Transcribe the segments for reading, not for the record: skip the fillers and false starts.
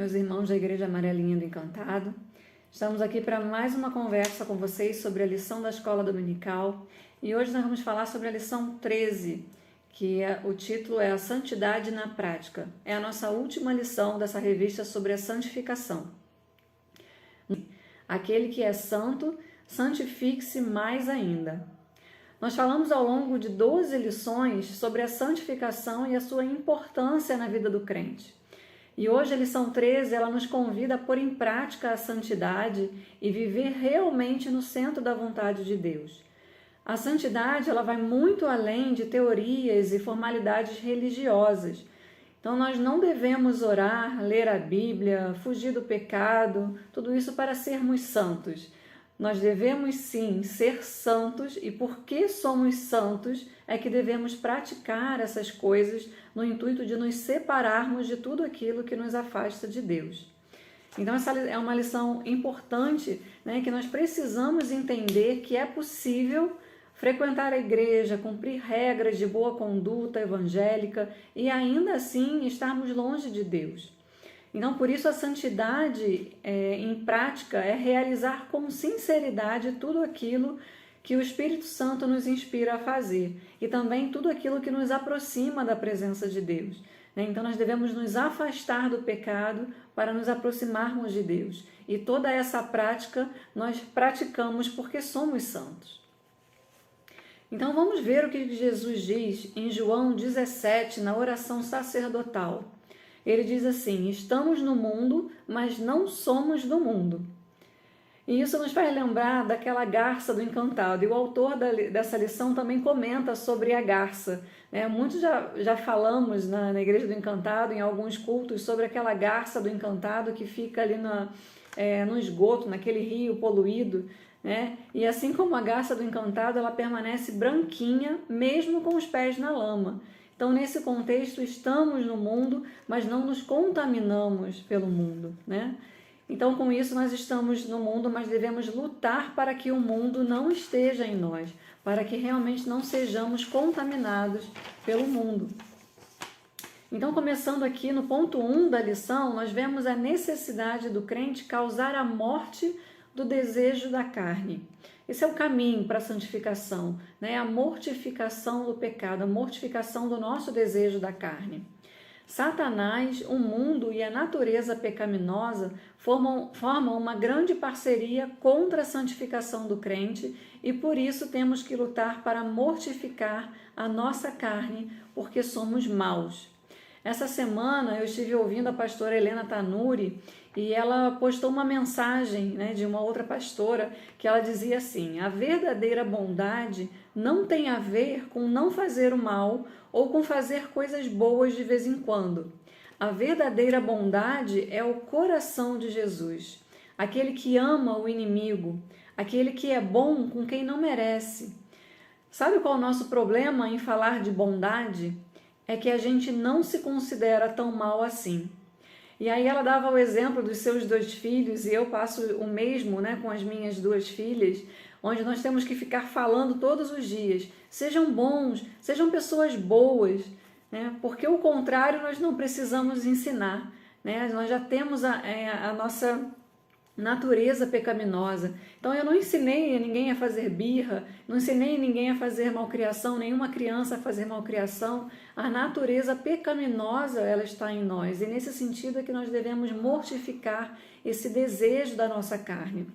meus irmãos da Igreja Amarelinha do Encantado. Estamos aqui para mais uma conversa com vocês sobre a lição da Escola Dominical e hoje nós vamos falar sobre a lição 13, o título é A Santidade na Prática. É a nossa última lição dessa revista sobre a santificação. Aquele que é santo, santifique-se mais ainda. Nós falamos ao longo de 12 lições sobre a santificação e a sua importância na vida do crente. E hoje a lição 13, ela nos convida a pôr em prática a santidade e viver realmente no centro da vontade de Deus. A santidade, ela vai muito além de teorias e formalidades religiosas. Então nós não devemos orar, ler a Bíblia, fugir do pecado, tudo isso para sermos santos. Nós devemos sim ser santos e porque somos santos é que devemos praticar essas coisas no intuito de nos separarmos de tudo aquilo que nos afasta de Deus. Então essa é uma lição importante, né, que nós precisamos entender que é possível frequentar a igreja, cumprir regras de boa conduta evangélica e ainda assim estarmos longe de Deus. Então, por isso, a santidade em prática é realizar com sinceridade tudo aquilo que o Espírito Santo nos inspira a fazer e também tudo aquilo que nos aproxima da presença de Deus. Então, nós devemos nos afastar do pecado para nos aproximarmos de Deus. E toda essa prática nós praticamos porque somos santos. Então, vamos ver o que Jesus diz em João 17, na oração sacerdotal. Ele diz assim: estamos no mundo, mas não somos do mundo. E isso nos faz lembrar daquela garça do Encantado. E o autor dessa lição também comenta sobre a garça. Muitos já falamos na Igreja do Encantado, em alguns cultos, sobre aquela garça do Encantado que fica ali no esgoto, naquele rio poluído. E assim como a garça do Encantado, ela permanece branquinha, mesmo com os pés na lama. Então, nesse contexto, estamos no mundo, mas não nos contaminamos pelo mundo, Então, com isso, nós estamos no mundo, mas devemos lutar para que o mundo não esteja em nós, para que realmente não sejamos contaminados pelo mundo. Então, começando aqui no ponto 1 da lição, nós vemos a necessidade do crente causar a morte do desejo da carne. Esse é o caminho para a santificação, a mortificação do pecado, a mortificação do nosso desejo da carne. Satanás, o mundo e a natureza pecaminosa formam uma grande parceria contra a santificação do crente e por isso temos que lutar para mortificar a nossa carne, porque somos maus. Essa semana eu estive ouvindo a pastora Helena Tanuri e ela postou uma mensagem de uma outra pastora que ela dizia assim: a verdadeira bondade não tem a ver com não fazer o mal ou com fazer coisas boas de vez em quando. A verdadeira bondade é o coração de Jesus, aquele que ama o inimigo, aquele que é bom com quem não merece. Sabe qual é o nosso problema em falar de bondade? É que a gente não se considera tão mal assim. E aí ela dava o exemplo dos seus 2 filhos, e eu passo o mesmo com as minhas 2 filhas, onde nós temos que ficar falando todos os dias, sejam bons, sejam pessoas boas, porque o contrário nós não precisamos ensinar, nós já temos a nossa natureza pecaminosa. Então eu não ensinei ninguém a fazer birra, não ensinei ninguém a fazer malcriação, nenhuma criança a fazer malcriação. A natureza pecaminosa, ela está em nós, e nesse sentido é que nós devemos mortificar esse desejo da nossa carne.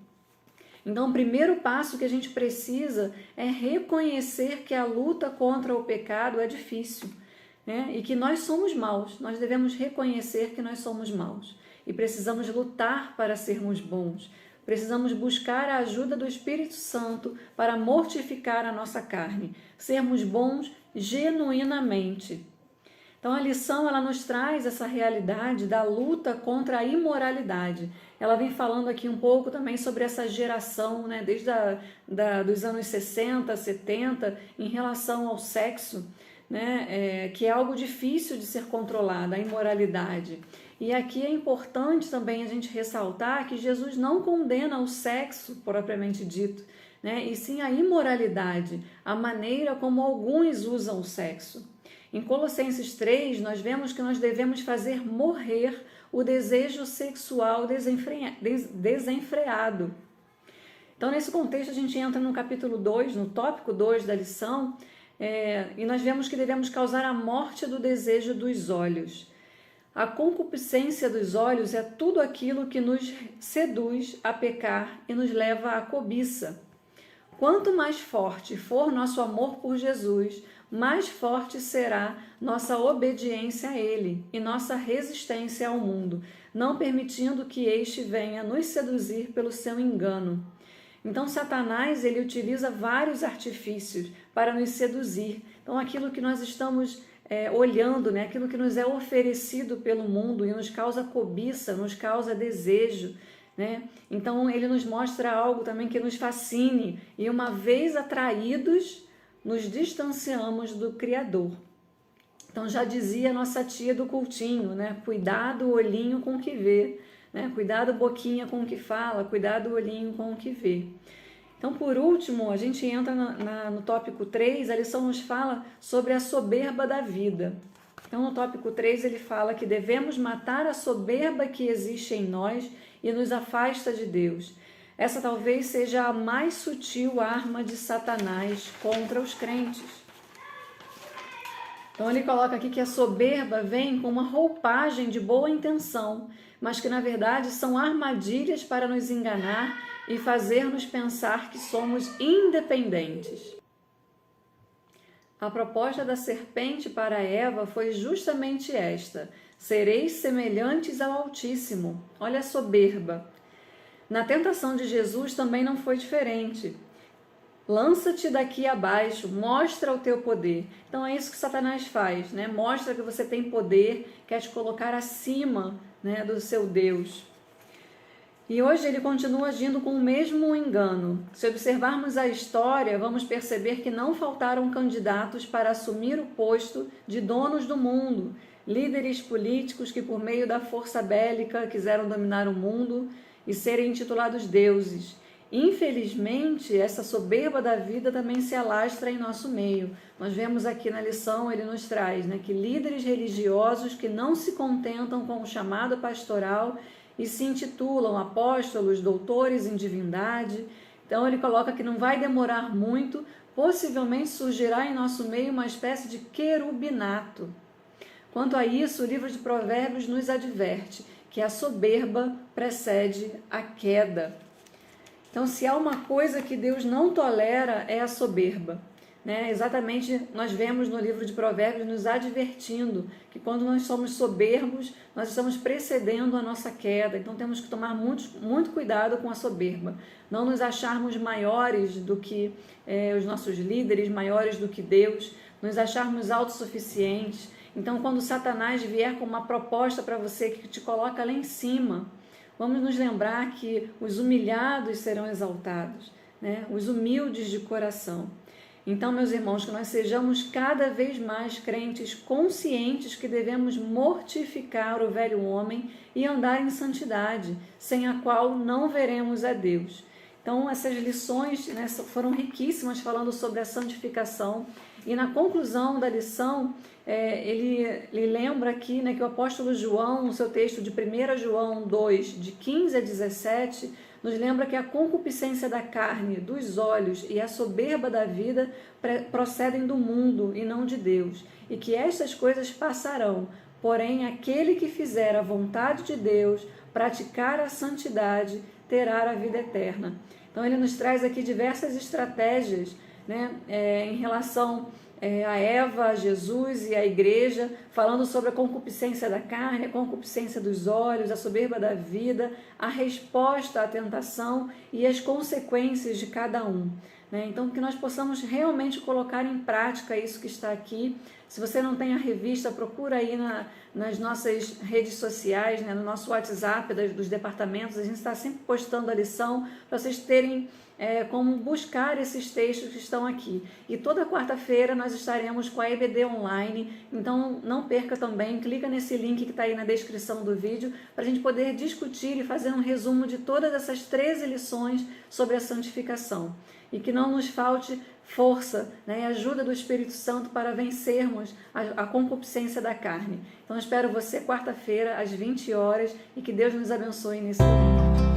Então o primeiro passo que a gente precisa é reconhecer que a luta contra o pecado é difícil, e que nós somos maus. Nós devemos reconhecer que nós somos maus. E precisamos lutar para sermos bons. Precisamos buscar a ajuda do Espírito Santo para mortificar a nossa carne, sermos bons genuinamente. Então a lição ela nos traz essa realidade da luta contra a imoralidade. Ela vem falando aqui um pouco também sobre essa geração, desde dos anos 60, 70, em relação ao sexo, que é algo difícil de ser controlado, a imoralidade. E aqui é importante também a gente ressaltar que Jesus não condena o sexo propriamente dito, e sim a imoralidade, a maneira como alguns usam o sexo. Em Colossenses 3, nós vemos que nós devemos fazer morrer o desejo sexual desenfreado. Então, nesse contexto, a gente entra no capítulo 2, no tópico 2 da lição, e nós vemos que devemos causar a morte do desejo dos olhos. A concupiscência dos olhos é tudo aquilo que nos seduz a pecar e nos leva à cobiça. Quanto mais forte for nosso amor por Jesus, mais forte será nossa obediência a Ele e nossa resistência ao mundo, não permitindo que este venha nos seduzir pelo seu engano. Então, Satanás, ele utiliza vários artifícios para nos seduzir. Então, aquilo que nós estamos olhando, né? Aquilo que nos é oferecido pelo mundo e nos causa cobiça, nos causa desejo, né? Então, ele nos mostra algo também que nos fascine e, uma vez atraídos, nos distanciamos do Criador. Então, já dizia nossa tia do cultinho, né? Cuidado olhinho com o que vê. Né? Cuidado boquinha com o que fala, cuidado olhinho com o que vê. Então, por último, a gente entra no tópico 3, a lição nos fala sobre a soberba da vida. Então, no tópico 3, ele fala que devemos matar a soberba que existe em nós e nos afasta de Deus. Essa talvez seja a mais sutil arma de Satanás contra os crentes. Então, ele coloca aqui que a soberba vem com uma roupagem de boa intenção, mas que, na verdade, são armadilhas para nos enganar e fazer-nos pensar que somos independentes. A proposta da serpente para Eva foi justamente esta: sereis semelhantes ao Altíssimo. Olha a soberba. Na tentação de Jesus também não foi diferente. Lança-te daqui abaixo, mostra o teu poder. Então é isso que Satanás faz, né? Mostra que você tem poder, quer te colocar acima, né, do seu Deus. E hoje ele continua agindo com o mesmo engano. Se observarmos a história, vamos perceber que não faltaram candidatos para assumir o posto de donos do mundo, líderes políticos que, por meio da força bélica, quiseram dominar o mundo e serem intitulados deuses. Infelizmente, essa soberba da vida também se alastra em nosso meio. Nós vemos aqui na lição, ele nos traz, né, que líderes religiosos que não se contentam com o chamado pastoral e se intitulam apóstolos, doutores em divindade. Então, ele coloca que não vai demorar muito, possivelmente surgirá em nosso meio uma espécie de querubinato. Quanto a isso, o livro de Provérbios nos adverte que a soberba precede a queda. Então, se há uma coisa que Deus não tolera, é a soberba. Né? Exatamente, nós vemos no livro de Provérbios nos advertindo que quando nós somos soberbos, nós estamos precedendo a nossa queda. Então, temos que tomar muito cuidado com a soberba. Não nos acharmos maiores do que os nossos líderes, maiores do que Deus, nos acharmos autossuficientes. Então, quando Satanás vier com uma proposta para você que te coloca lá em cima, vamos nos lembrar que os humilhados serão exaltados, né? Os humildes de coração. Então, meus irmãos, que nós sejamos cada vez mais crentes conscientes que devemos mortificar o velho homem e andar em santidade, sem a qual não veremos a Deus. Então, essas lições, né, foram riquíssimas falando sobre a santificação. E na conclusão da lição, ele lembra aqui, né, que o apóstolo João, no seu texto de 1 João 2, de 15 a 17, nos lembra que a concupiscência da carne, dos olhos e a soberba da vida procedem do mundo e não de Deus, e que estas coisas passarão, porém aquele que fizer a vontade de Deus, praticar a santidade, terá a vida eterna. Então ele nos traz aqui diversas estratégias, né, em relação a Eva, a Jesus e a igreja, falando sobre a concupiscência da carne, a concupiscência dos olhos, a soberba da vida, a resposta à tentação e as consequências de cada um. Né? Então, que nós possamos realmente colocar em prática isso que está aqui. Se você não tem a revista, procura aí nas nossas redes sociais, né? No nosso WhatsApp dos departamentos, a gente está sempre postando a lição para vocês terem como buscar esses textos que estão aqui. E toda quarta-feira nós estaremos com a EBD online, então não perca também, clica nesse link que está aí na descrição do vídeo, para a gente poder discutir e fazer um resumo de todas essas 13 lições sobre a santificação. e que não nos falte força, né, e ajuda do Espírito Santo para vencermos a concupiscência da carne. Então, espero você quarta-feira às 20 horas e que Deus nos abençoe nesse momento.